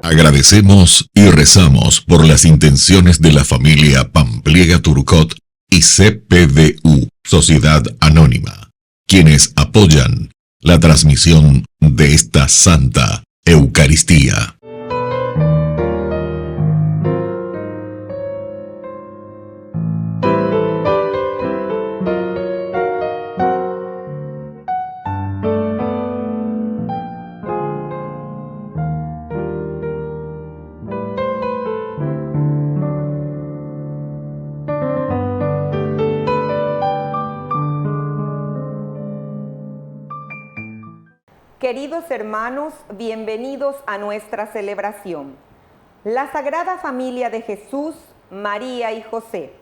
Agradecemos y rezamos por las intenciones de la familia Pampliega Turcot y CPDU, Sociedad Anónima, quienes apoyan la transmisión de esta Santa Eucaristía. Queridos hermanos, bienvenidos a nuestra celebración. La Sagrada Familia de Jesús, María y José.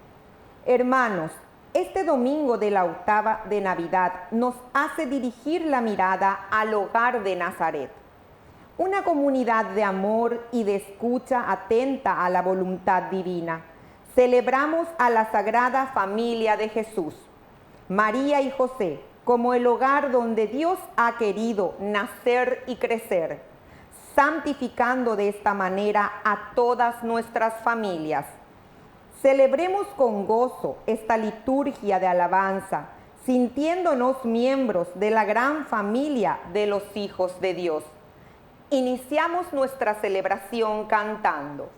Hermanos, este domingo de la octava de Navidad nos hace dirigir la mirada al hogar de Nazaret. Una comunidad de amor y de escucha atenta a la voluntad divina. Celebramos a la Sagrada Familia de Jesús, María y José, como el hogar donde Dios ha querido nacer y crecer, santificando de esta manera a todas nuestras familias. Celebremos con gozo esta liturgia de alabanza, sintiéndonos miembros de la gran familia de los hijos de Dios. Iniciamos nuestra celebración cantando.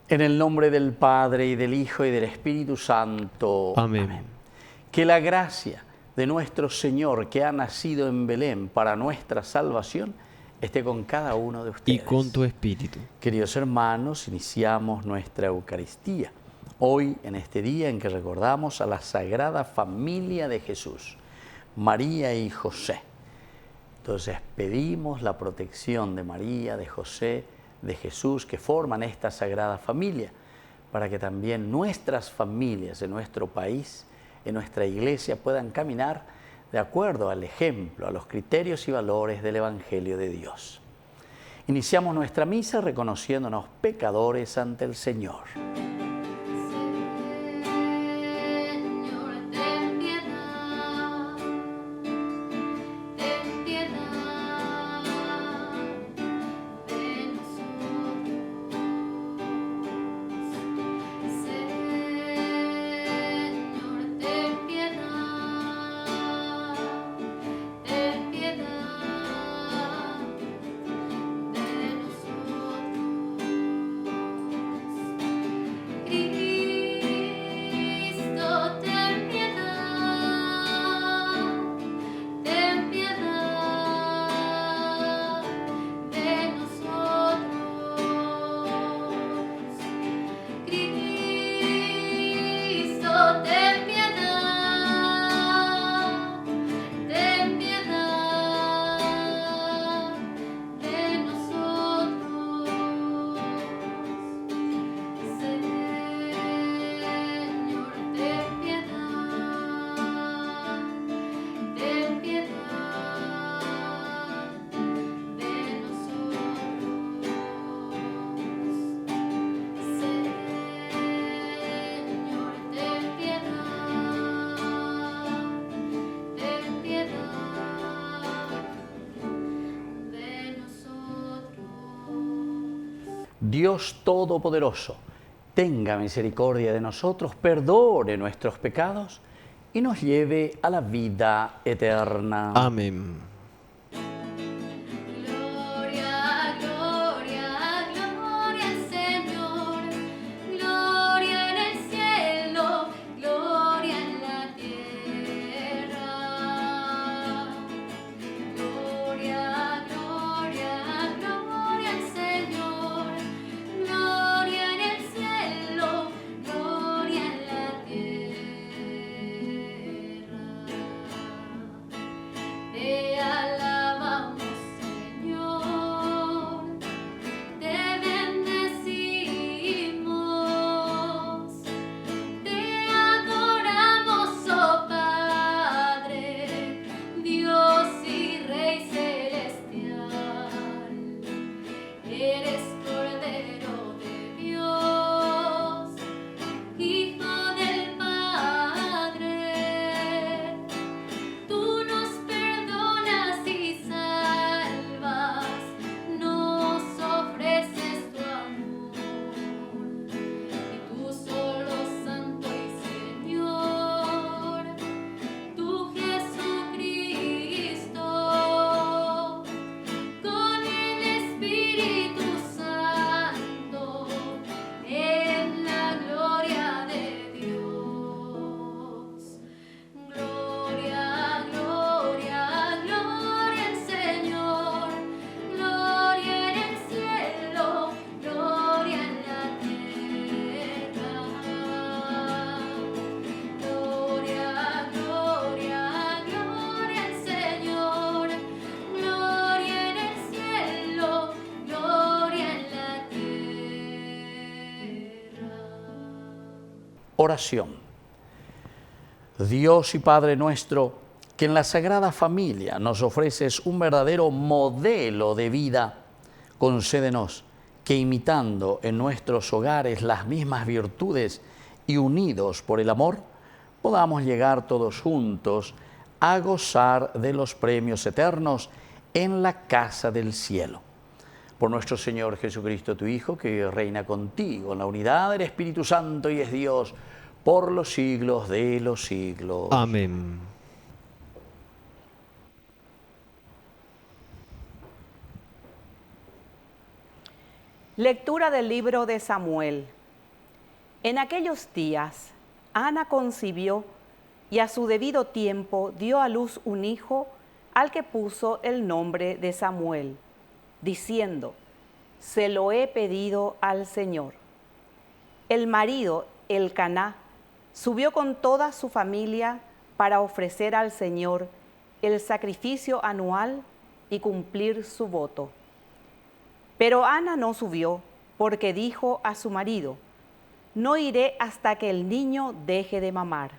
En el nombre del Padre, y del Hijo, y del Espíritu Santo. Amén. Amén. Que la gracia de nuestro Señor, que ha nacido en Belén para nuestra salvación, esté con cada uno de ustedes. Y con tu espíritu. Queridos hermanos, iniciamos nuestra Eucaristía. Hoy, en este día en que recordamos a la Sagrada Familia de Jesús, María y José. Entonces pedimos la protección de María, de José, de Jesús, que forman esta Sagrada Familia, para que también nuestras familias en nuestro país, en nuestra iglesia, puedan caminar de acuerdo al ejemplo, a los criterios y valores del Evangelio de Dios. Iniciamos nuestra misa reconociéndonos pecadores ante el Señor. Dios Todopoderoso, tenga misericordia de nosotros, perdone nuestros pecados y nos lleve a la vida eterna. Amén. Gloria, gloria, gloria al Señor. Gloria en el cielo, gloria en la tierra. Gloria, gloria, gloria al Señor. Gloria en el cielo, gloria en la tierra. Te alabamos, Señor, te bendecimos, te adoramos, oh Padre, Dios y Rey celestial. Eres Cordero de Dios, Hijo del Padre. Tú nos perdonas y salvas, nos ofreces tu amor. Y tú solo Santo y Señor, tú Jesucristo, con el Espíritu Santo, en la gloria de Dios. Gloria, gloria, gloria al Señor. Gloria en el cielo, gloria en la tierra. Gloria, gloria, gloria al Señor. Gloria en el cielo, gloria en la tierra. Oración. Dios y Padre nuestro, que en la Sagrada Familia nos ofreces un verdadero modelo de vida, concédenos que imitando en nuestros hogares las mismas virtudes y unidos por el amor, podamos llegar todos juntos a gozar de los premios eternos en la casa del cielo. Por nuestro Señor Jesucristo, tu Hijo, que reina contigo en la unidad del Espíritu Santo y es Dios por los siglos de los siglos. Amén. Lectura del libro de Samuel. En aquellos días, Ana concibió y a su debido tiempo dio a luz un hijo al que puso el nombre de Samuel, diciendo: se lo he pedido al Señor. El marido, Elcaná, subió con toda su familia para ofrecer al Señor el sacrificio anual y cumplir su voto. Pero Ana no subió, porque dijo a su marido: no iré hasta que el niño deje de mamar.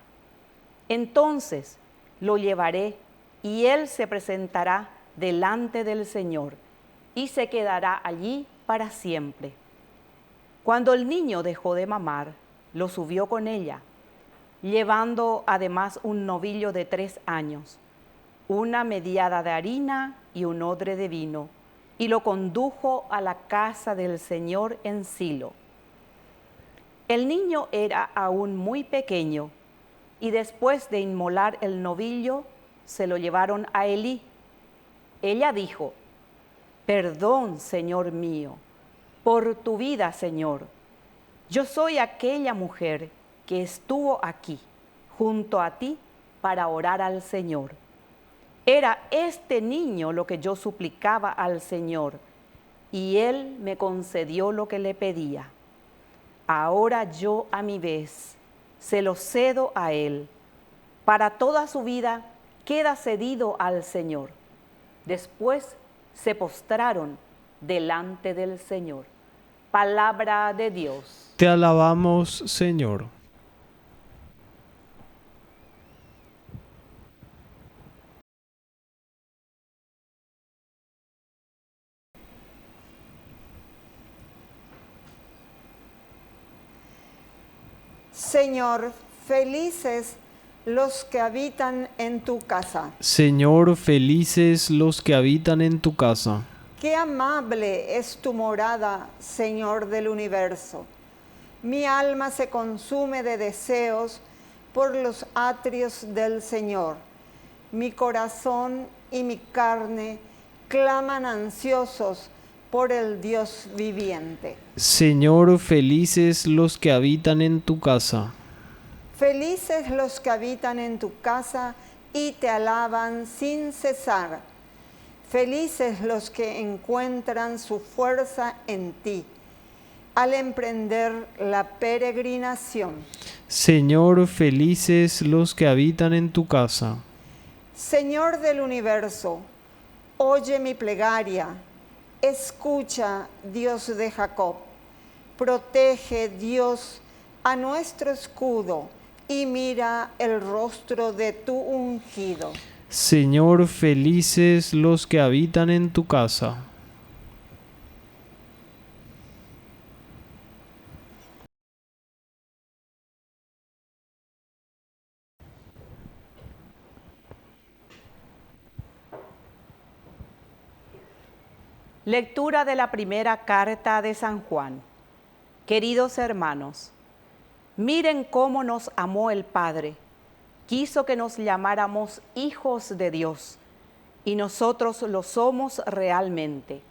Entonces lo llevaré y él se presentará delante del Señor y se quedará allí para siempre. Cuando el niño dejó de mamar, lo subió con ella, llevando además un novillo de 3 años, una mediada de harina y un odre de vino, y lo condujo a la casa del Señor en Silo. El niño era aún muy pequeño, y después de inmolar el novillo, se lo llevaron a Elí. Ella dijo: perdón, Señor mío, por tu vida, Señor. Yo soy aquella mujer que estuvo aquí, junto a ti, para orar al Señor. Era este niño lo que yo suplicaba al Señor, y Él me concedió lo que le pedía. Ahora yo, a mi vez, se lo cedo a Él. Para toda su vida queda cedido al Señor. Después se postraron delante del Señor. Palabra de Dios. Te alabamos, Señor. Señor, felices los que habitan en tu casa. Señor, felices los que habitan en tu casa. Qué amable es tu morada, Señor del universo. Mi alma se consume de deseos por los atrios del Señor. Mi corazón y mi carne claman ansiosos por el Dios viviente. Señor, felices los que habitan en tu casa. Felices los que habitan en tu casa y te alaban sin cesar. Felices los que encuentran su fuerza en ti al emprender la peregrinación. Señor, felices los que habitan en tu casa. Señor del universo, oye mi plegaria, escucha, Dios de Jacob. Protege, Dios, a nuestro escudo y mira el rostro de tu ungido. Señor, felices los que habitan en tu casa. Lectura de la primera carta de San Juan. Queridos hermanos, miren cómo nos amó el Padre. Quiso que nos llamáramos hijos de Dios, y nosotros lo somos realmente.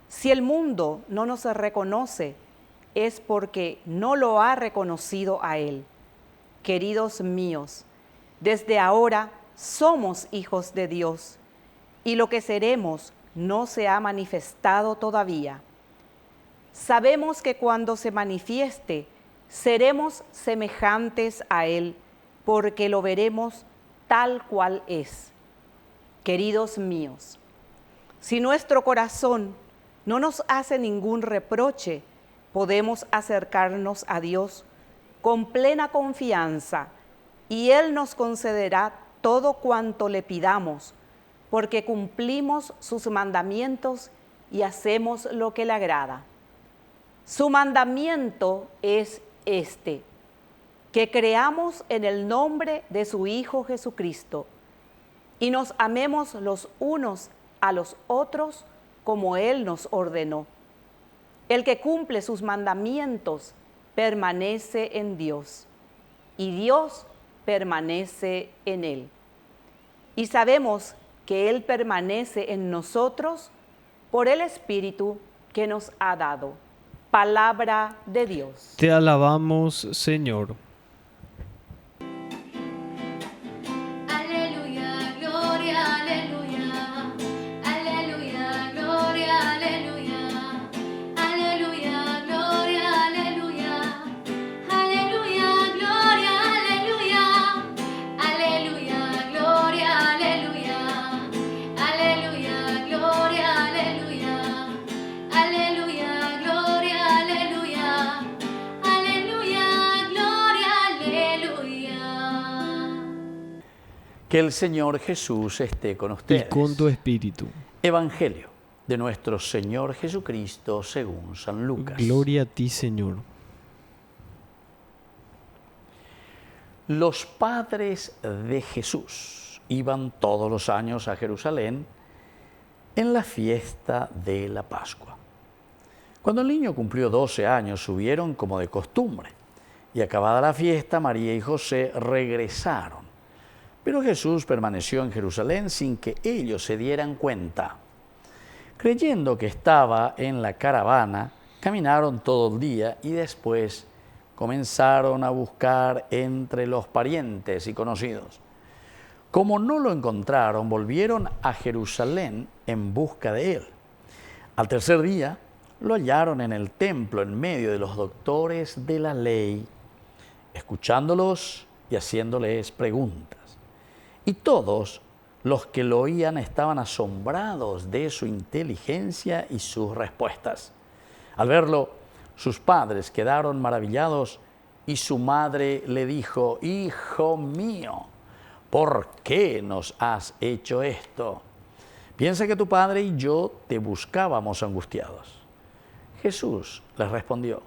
Si el mundo no nos reconoce, es porque no lo ha reconocido a Él. Queridos míos, desde ahora somos hijos de Dios, y lo que seremos no se ha manifestado todavía. Sabemos que cuando se manifieste, seremos semejantes a Él, porque lo veremos tal cual es. Queridos míos, si nuestro corazón no nos hace ningún reproche, podemos acercarnos a Dios con plena confianza y Él nos concederá todo cuanto le pidamos, porque cumplimos sus mandamientos y hacemos lo que le agrada. Su mandamiento es este: que creamos en el nombre de su Hijo Jesucristo y nos amemos los unos a los otros como Él nos ordenó. El que cumple sus mandamientos permanece en Dios y Dios permanece en Él. Y sabemos que Él permanece en nosotros por el Espíritu que nos ha dado. Palabra de Dios. Te alabamos, Señor. Aleluya, gloria, aleluya. Aleluya, gloria, aleluya. Aleluya, gloria, aleluya. Aleluya, gloria, aleluya. Aleluya, gloria, aleluya. Aleluya, gloria, aleluya. Aleluya, gloria, aleluya. Aleluya, gloria, aleluya. Que el Señor Jesús esté con Y ustedes. con tu espíritu. Evangelio de nuestro Señor Jesucristo según San Lucas. Gloria a ti, Señor. Los padres de Jesús iban todos los años a Jerusalén en la fiesta de la Pascua. Cuando el niño cumplió 12 años, subieron como de costumbre, y acabada la fiesta, María y José regresaron. Pero Jesús permaneció en Jerusalén sin que ellos se dieran cuenta. Creyendo que estaba en la caravana, caminaron todo el día y después comenzaron a buscar entre los parientes y conocidos. Como no lo encontraron, volvieron a Jerusalén en busca de él. Al tercer día, lo hallaron en el templo en medio de los doctores de la ley, escuchándolos y haciéndoles preguntas. Y todos los que lo oían estaban asombrados de su inteligencia y sus respuestas. Al verlo, sus padres quedaron maravillados y su madre le dijo: «Hijo mío, ¿por qué nos has hecho esto? Piensa que tu padre y yo te buscábamos angustiados». Jesús les respondió: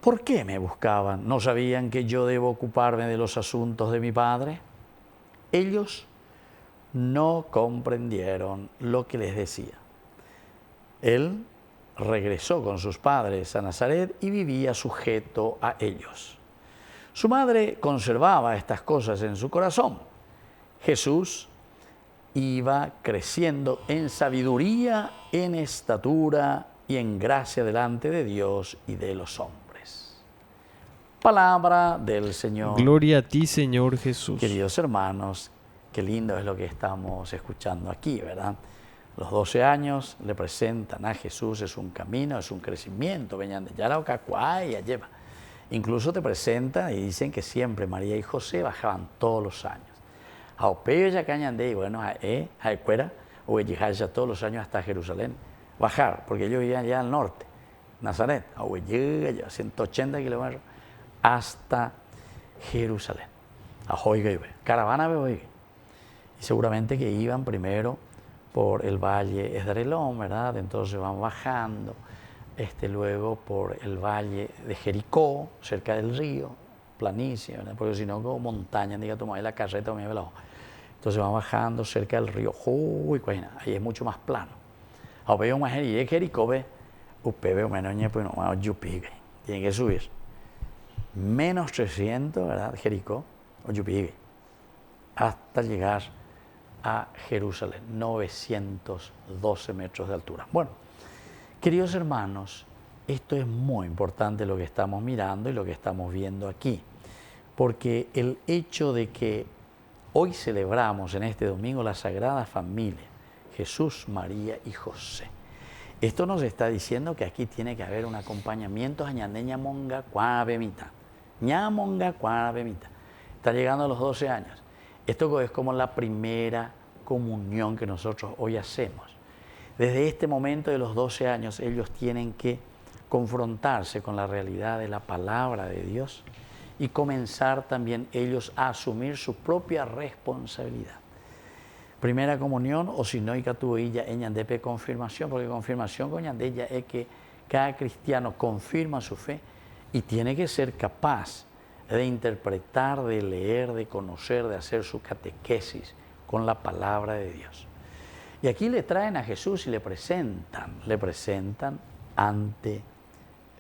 «¿Por qué me buscaban? ¿No sabían que yo debo ocuparme de los asuntos de mi Padre?». Ellos no comprendieron lo que les decía. Él regresó con sus padres a Nazaret y vivía sujeto a ellos. Su madre conservaba estas cosas en su corazón. Jesús iba creciendo en sabiduría, en estatura y en gracia delante de Dios y de los hombres. Palabra del Señor. Gloria a ti, Señor Jesús. Queridos hermanos, qué lindo es lo que estamos escuchando aquí, ¿verdad? Los 12 años le presentan a Jesús, es un camino, es un crecimiento. Lleva. Incluso te presentan y dicen que siempre María y José bajaban todos los años. Bueno, ya todos los años hasta Jerusalén. Bajar, porque ellos vivían allá al norte, Nazaret, 180 kilómetros hasta Jerusalén. Caravana, y seguramente que iban primero por el valle Esdraelón, ¿verdad? Entonces van bajando, luego por el valle de Jericó, cerca del río, planicie, ¿verdad? Porque si no, como montaña, diga, toma la carreta, me velado. Entonces van bajando cerca del río, ahí es mucho más plano. Veo más Jericó, tiene que subir. Menos 300, ¿verdad? Jericó, o Yupigue, hasta llegar a Jerusalén, 912 metros de altura. Bueno, queridos hermanos, esto es muy importante lo que estamos mirando y lo que estamos viendo aquí, porque el hecho de que hoy celebramos en este domingo la Sagrada Familia, Jesús, María y José, esto nos está diciendo que aquí tiene que haber un acompañamiento. Está llegando a los 12 años. Esto es como la primera comunión que nosotros hoy hacemos. Desde este momento de los 12 años, ellos tienen que confrontarse con la realidad de la palabra de Dios y comenzar también ellos a asumir su propia responsabilidad. Primera comunión, o si no, y catuilla en yandepe confirmación, porque confirmación con yandella es que cada cristiano confirma su fe y tiene que ser capaz de interpretar, de leer, de conocer, de hacer su catequesis con la palabra de Dios. Y aquí le traen a Jesús y le presentan ante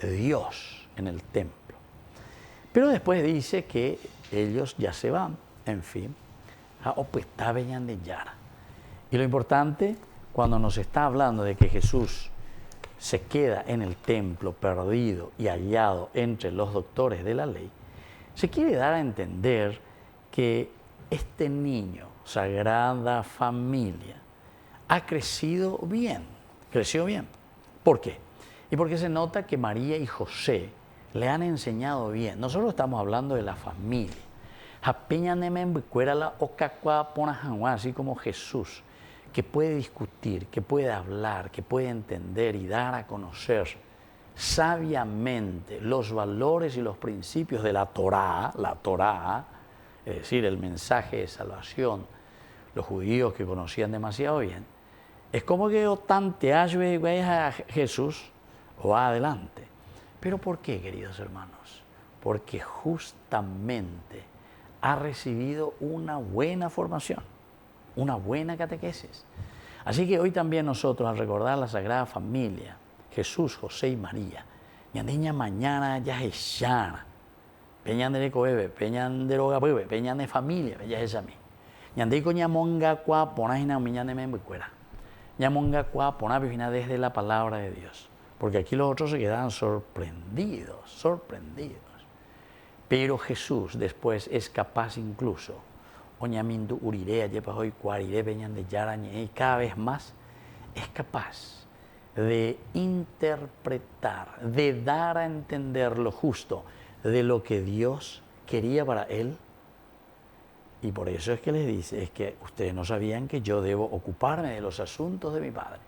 Dios en el templo. Pero después dice que ellos ya se van, en fin, a Opetá Beñán de Yara. Y lo importante, cuando nos está hablando de que Jesús se queda en el templo perdido y hallado entre los doctores de la ley, se quiere dar a entender que este niño, Sagrada Familia, ha crecido bien, creció bien. ¿Por qué? Y porque se nota que María y José le han enseñado bien. Nosotros estamos hablando de la familia. Así como Jesús, que puede discutir, que puede hablar, que puede entender y dar a conocer sabiamente los valores y los principios de la Torá, es decir, el mensaje de salvación, los judíos que conocían demasiado bien, es como que a Jesús va adelante. ¿Pero por qué, queridos hermanos? Porque justamente ha recibido una buena formación, una buena catequesis. Así que hoy también nosotros, al recordar la Sagrada Familia, Jesús, José y María, ñandiña mañana ya es llana, peñan de coebe, peñan de roga puebe, peñan de familia, ya es a mí. Ñandico ñamonga cua ponajina miñan de membucuera. Ñamonga cua ponajina desde la palabra de Dios. Porque aquí los otros se quedan sorprendidos. Pero Jesús después es capaz incluso, oñamindu urirea, yepa hoy cuarire peñan de yarañe, y cada vez más es capaz de interpretar, de dar a entender lo justo de lo que Dios quería para él. Y por eso es que les dice, es que ustedes no sabían que yo debo ocuparme de los asuntos de mi Padre.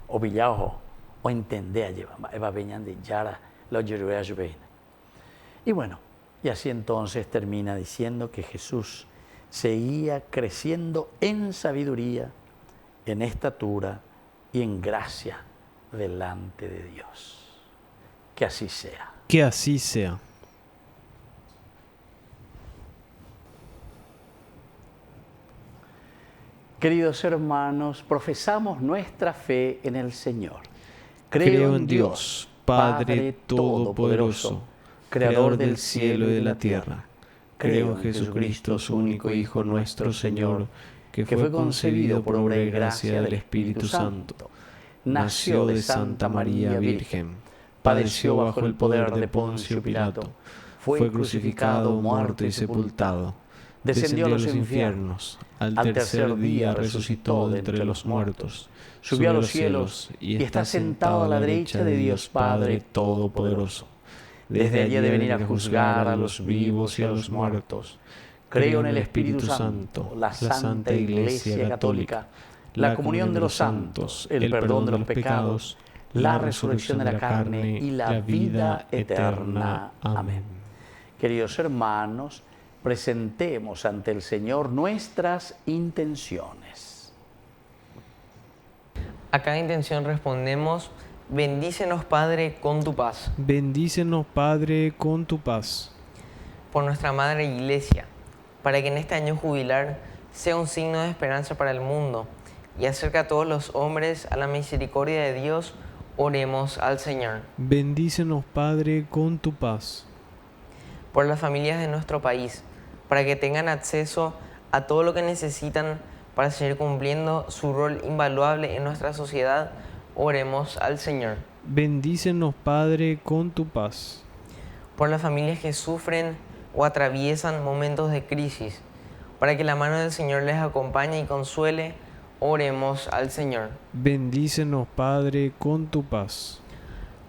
O pillajo, o entender, lleva peñan de yara, la yeruea yupeina. Y bueno, y así entonces termina diciendo que Jesús seguía creciendo en sabiduría, en estatura y en gracia delante de Dios. Que así sea. Que así sea. Queridos hermanos, profesamos nuestra fe en el Señor. Creo en Dios, Padre Todopoderoso, Creador del cielo y de la tierra. Creo en Jesucristo, su único Hijo, nuestro Señor, que fue concebido por obra y gracia del Espíritu Santo. Nació de Santa María Virgen, padeció bajo el poder de Poncio Pilato, fue crucificado, muerto y sepultado. Descendió a los infiernos, al tercer día resucitó de entre los muertos, subió a los cielos y está sentado a la derecha de Dios Padre Todopoderoso. Desde allí ha de venir a juzgar a los vivos y a los muertos. Creo en el Espíritu Santo, la Santa Iglesia Católica, la comunión de los santos, el perdón de los pecados, la resurrección de la carne y la vida eterna. Amén. Queridos hermanos, presentemos ante el Señor nuestras intenciones. A cada intención respondemos: bendícenos, Padre, con tu paz. Bendícenos, Padre, con tu paz. Por nuestra Madre Iglesia, para que en este año jubilar sea un signo de esperanza para el mundo y acerca a todos los hombres a la misericordia de Dios, oremos al Señor. Bendícenos, Padre, con tu paz. Por las familias de nuestro país, para que tengan acceso a todo lo que necesitan para seguir cumpliendo su rol invaluable en nuestra sociedad, oremos al Señor. Bendícenos, Padre, con tu paz. Por las familias que sufren o atraviesan momentos de crisis, para que la mano del Señor les acompañe y consuele, oremos al Señor. Bendícenos, Padre, con tu paz.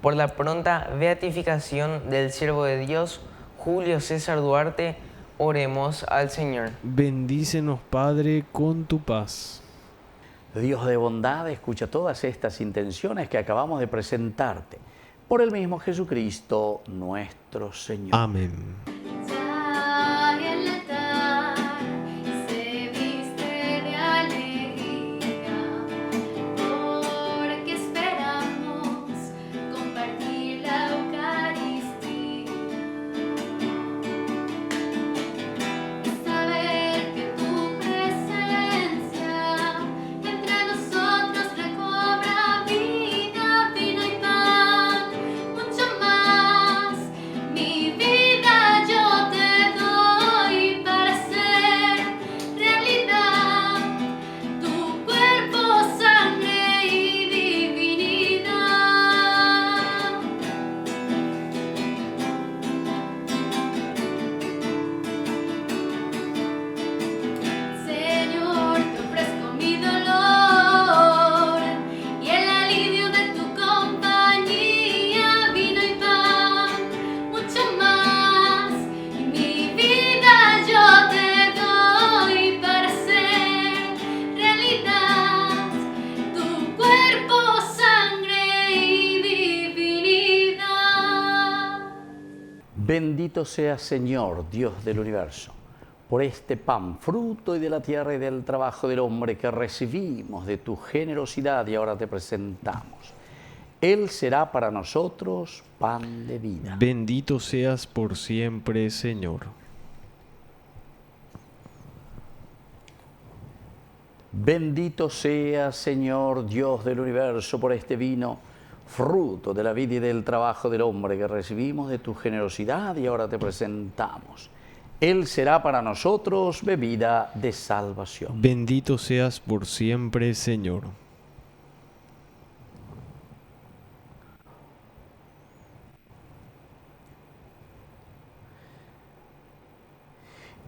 Por la pronta beatificación del siervo de Dios, Julio César Duarte, oremos al Señor. Bendícenos, Padre, con tu paz. Dios de bondad, escucha todas estas intenciones que acabamos de presentarte. Por el mismo Jesucristo, nuestro Señor. Amén. Ya el altar se viste de alegría, porque esperamos compartir la Eucaristía. Saber que tu presencia entre nosotros recobra vida, vino y pan, mucho más. Mi vida yo te doy para hacer realidad tu cuerpo, sangre y divinidad. Señor, te ofrezco mi dolor y el alivio de tu compañía, vino y pan, mucho más. Y mi vida yo te doy para hacer realidad tu cuerpo, sangre y divinidad. Bendito seas, Señor, Dios del universo, por este pan, fruto y de la tierra y del trabajo del hombre que recibimos de tu generosidad y ahora te presentamos. Él será para nosotros pan de vida. Bendito seas por siempre, Señor. Bendito seas, Señor, Dios del universo, por este vino, fruto de la vida y del trabajo del hombre que recibimos de tu generosidad y ahora te presentamos. Él será para nosotros bebida de salvación. Bendito seas por siempre, Señor.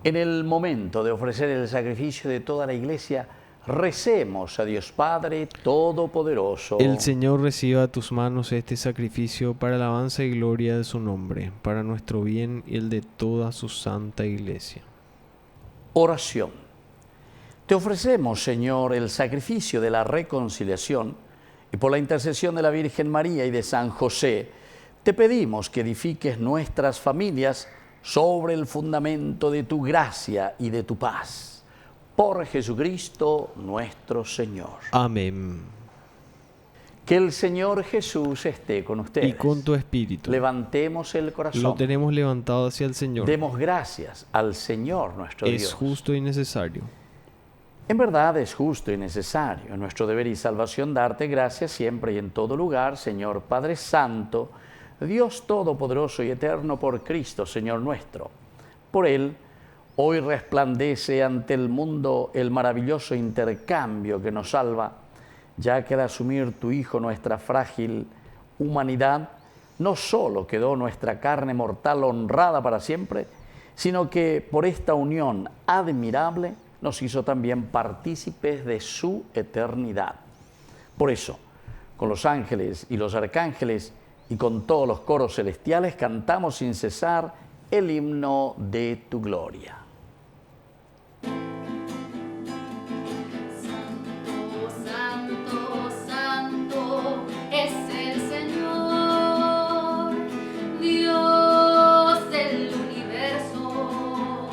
En el momento de ofrecer el sacrificio de toda la Iglesia, recemos a Dios Padre Todopoderoso. El Señor reciba a tus manos este sacrificio para alabanza y gloria de su nombre, para nuestro bien y el de toda su santa Iglesia. Oración. Te ofrecemos, Señor, el sacrificio de la reconciliación y por la intercesión de la Virgen María y de San José, te pedimos que edifiques nuestras familias sobre el fundamento de tu gracia y de tu paz. Por Jesucristo nuestro Señor. Amén. Que el Señor Jesús esté con ustedes. Y con tu espíritu. Levantemos el corazón. Lo tenemos levantado hacia el Señor. Demos gracias al Señor nuestro Dios. Es justo y necesario. En verdad es justo y necesario, en nuestro deber y salvación, darte gracias siempre y en todo lugar, Señor Padre Santo, Dios Todopoderoso y Eterno, por Cristo, Señor nuestro. Por Él, hoy resplandece ante el mundo el maravilloso intercambio que nos salva, ya que al asumir tu Hijo nuestra frágil humanidad, no solo quedó nuestra carne mortal honrada para siempre, sino que por esta unión admirable nos hizo también partícipes de su eternidad. Por eso, con los ángeles y los arcángeles y con todos los coros celestiales cantamos sin cesar el himno de tu gloria. Santo, santo es el Señor, Dios del universo.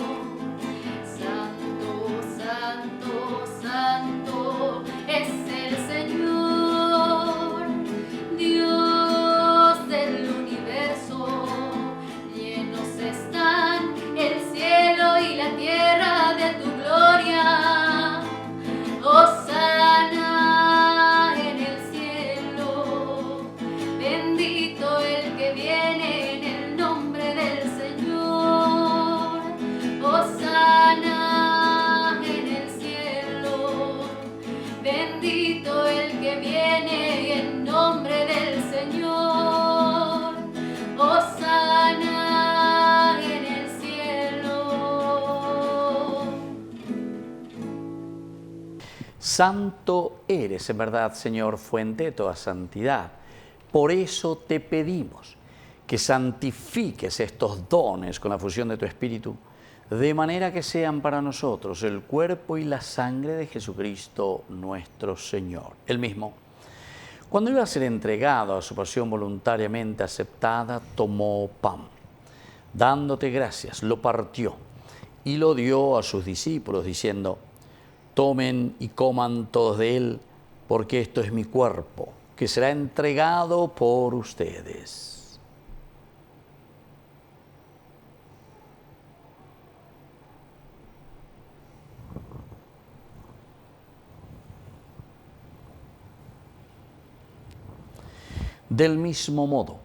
Santo, santo, santo es el Señor, Dios del universo. Llenos están el cielo y la tierra de tu gloria. Hosana en el cielo, bendito el que viene en el nombre del Señor. Hosana en el cielo, bendito el que viene en nombre del Señor. Hosana en el cielo. Santo eres, en verdad, Señor, fuente de toda santidad. Por eso te pedimos que santifiques estos dones con la fusión de tu Espíritu, de manera que sean para nosotros el cuerpo y la sangre de Jesucristo nuestro Señor. Él mismo, cuando iba a ser entregado a su pasión voluntariamente aceptada, tomó pan. Dándote gracias, lo partió y lo dio a sus discípulos, diciendo: tomen y coman todos de él, porque esto es mi cuerpo, que será entregado por ustedes. Del mismo modo,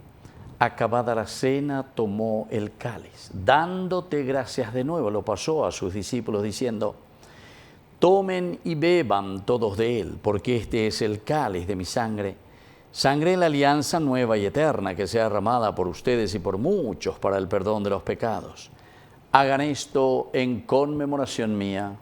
acabada la cena, tomó el cáliz. Dándote gracias de nuevo, lo pasó a sus discípulos, diciendo: tomen y beban todos de él, porque este es el cáliz de mi sangre, sangre de la alianza nueva y eterna, que sea derramada por ustedes y por muchos para el perdón de los pecados. Hagan esto en conmemoración mía.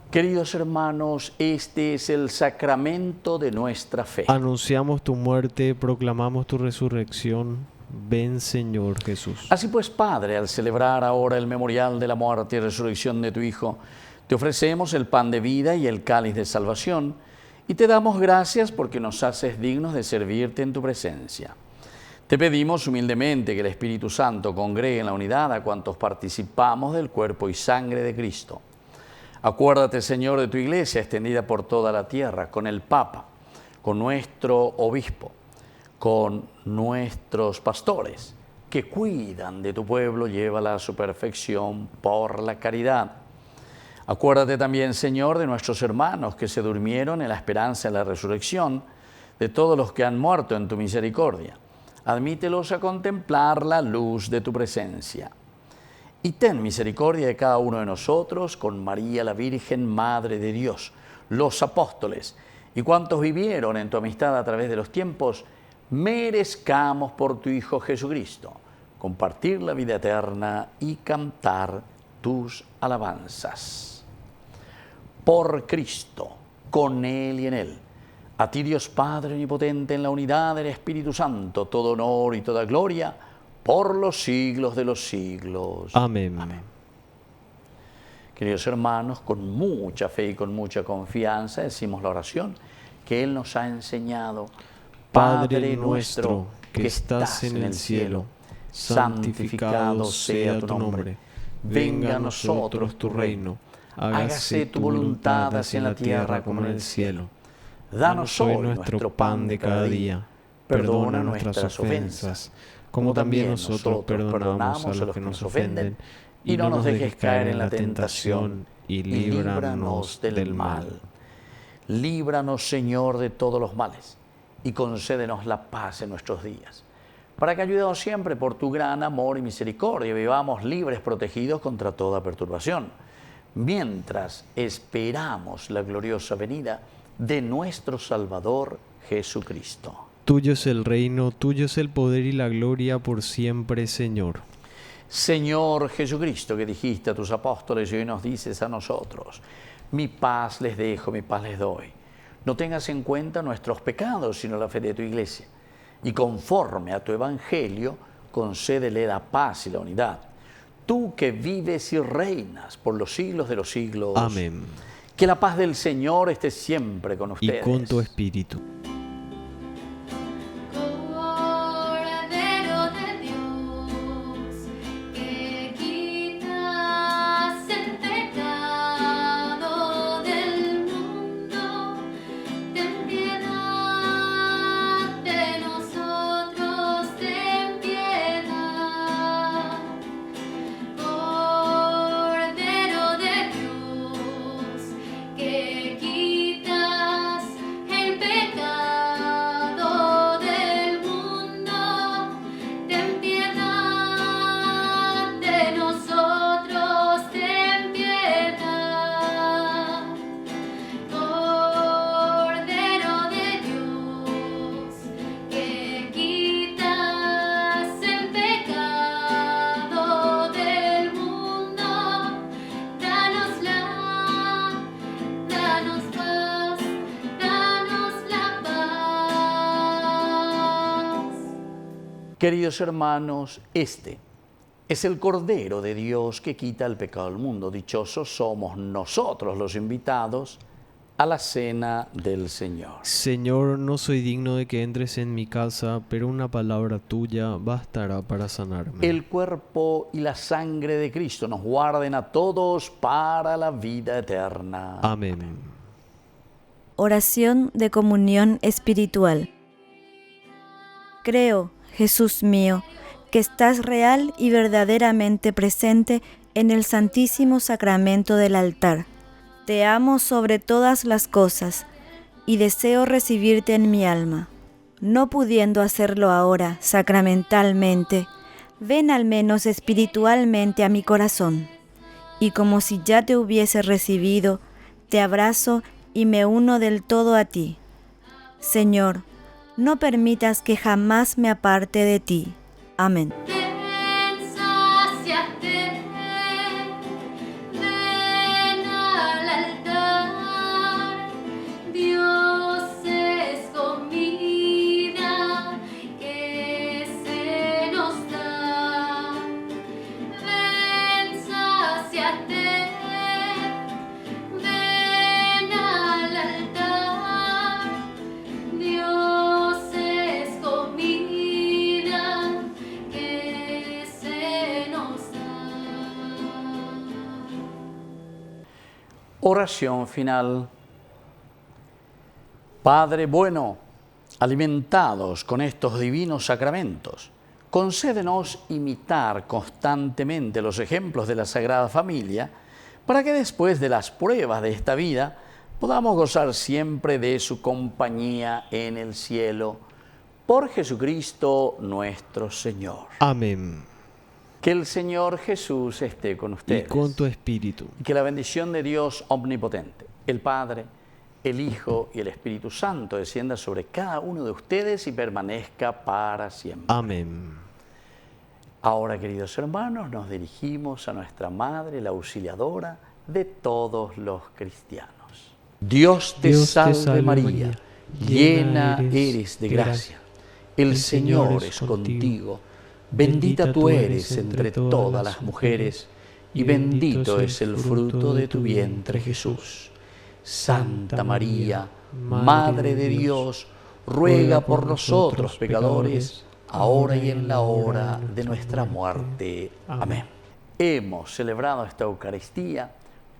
Queridos hermanos, este es el sacramento de nuestra fe. Anunciamos tu muerte, proclamamos tu resurrección. Ven, Señor Jesús. Así pues, Padre, al celebrar ahora el memorial de la muerte y resurrección de tu Hijo, te ofrecemos el pan de vida y el cáliz de salvación, y te damos gracias porque nos haces dignos de servirte en tu presencia. Te pedimos humildemente que el Espíritu Santo congregue en la unidad a cuantos participamos del cuerpo y sangre de Cristo. Acuérdate, Señor, de tu Iglesia extendida por toda la tierra, con el Papa, con nuestro obispo, con nuestros pastores, que cuidan de tu pueblo, llévala a su perfección por la caridad. Acuérdate también, Señor, de nuestros hermanos que se durmieron en la esperanza de la resurrección, de todos los que han muerto en tu misericordia. Admítelos a contemplar la luz de tu presencia. Y ten misericordia de cada uno de nosotros, con María la Virgen, Madre de Dios, los apóstoles y cuantos vivieron en tu amistad a través de los tiempos, merezcamos por tu Hijo Jesucristo compartir la vida eterna y cantar tus alabanzas. Por Cristo, con Él y en Él, a ti Dios Padre omnipotente, en la unidad del Espíritu Santo, todo honor y toda gloria, por los siglos de los siglos. Amén. Amén. Queridos hermanos, con mucha fe y con mucha confianza decimos la oración que Él nos ha enseñado. Padre nuestro que estás en el cielo, santificado sea tu nombre. Venga a nosotros tu reino. hágase tu voluntad así en la tierra como en el cielo. Danos hoy nuestro pan de cada día. Perdona nuestras ofensas, como también nosotros perdonamos a los que nos ofenden. Y no nos dejes caer en la tentación, y líbranos del mal. Líbranos, Señor, de todos los males, y concédenos la paz en nuestros días, para que, ayudados siempre por tu gran amor y misericordia, vivamos libres, protegidos contra toda perturbación, mientras esperamos la gloriosa venida de nuestro Salvador Jesucristo. Tuyo es el reino, tuyo es el poder y la gloria por siempre, Señor. Señor Jesucristo, que dijiste a tus apóstoles y hoy nos dices a nosotros: mi paz les dejo, mi paz les doy. No tengas en cuenta nuestros pecados, sino la fe de tu Iglesia. Y conforme a tu Evangelio, concédele la paz y la unidad. Tú que vives y reinas por los siglos de los siglos. Amén. Que la paz del Señor esté siempre con ustedes. Y con tu espíritu. Queridos hermanos, este es el Cordero de Dios que quita el pecado del mundo. Dichosos somos nosotros los invitados a la cena del Señor. Señor, no soy digno de que entres en mi casa, pero una palabra tuya bastará para sanarme. El cuerpo y la sangre de Cristo nos guarden a todos para la vida eterna. Amén. Oración de comunión espiritual. Creo, Jesús mío, que estás real y verdaderamente presente en el Santísimo Sacramento del altar. Te amo sobre todas las cosas y deseo recibirte en mi alma. No pudiendo hacerlo ahora sacramentalmente, ven al menos espiritualmente a mi corazón. Y como si ya te hubiese recibido, te abrazo y me uno del todo a ti. Señor, no permitas que jamás me aparte de ti. Amén. Oración final. Padre bueno, alimentados con estos divinos sacramentos, concédenos imitar constantemente los ejemplos de la Sagrada Familia, para que después de las pruebas de esta vida podamos gozar siempre de su compañía en el cielo. Por Jesucristo nuestro Señor. Amén. Que el Señor Jesús esté con ustedes. Y con tu espíritu. Y que la bendición de Dios omnipotente, el Padre, el Hijo y el Espíritu Santo descienda sobre cada uno de ustedes y permanezca para siempre. Amén. Ahora, queridos hermanos, nos dirigimos a nuestra Madre, la auxiliadora de todos los cristianos. Dios te salve María, llena eres de gracia. El Señor es contigo. Bendita tú eres entre todas las mujeres, y bendito es el fruto de tu vientre, Jesús. Santa María, Madre de Dios, ruega por nosotros pecadores, ahora y en la hora de nuestra muerte. Amén. Hemos celebrado esta Eucaristía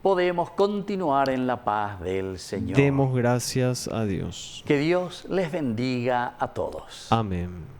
podemos continuar en la paz del Señor. Demos gracias a Dios. Que Dios les bendiga a todos. Amén.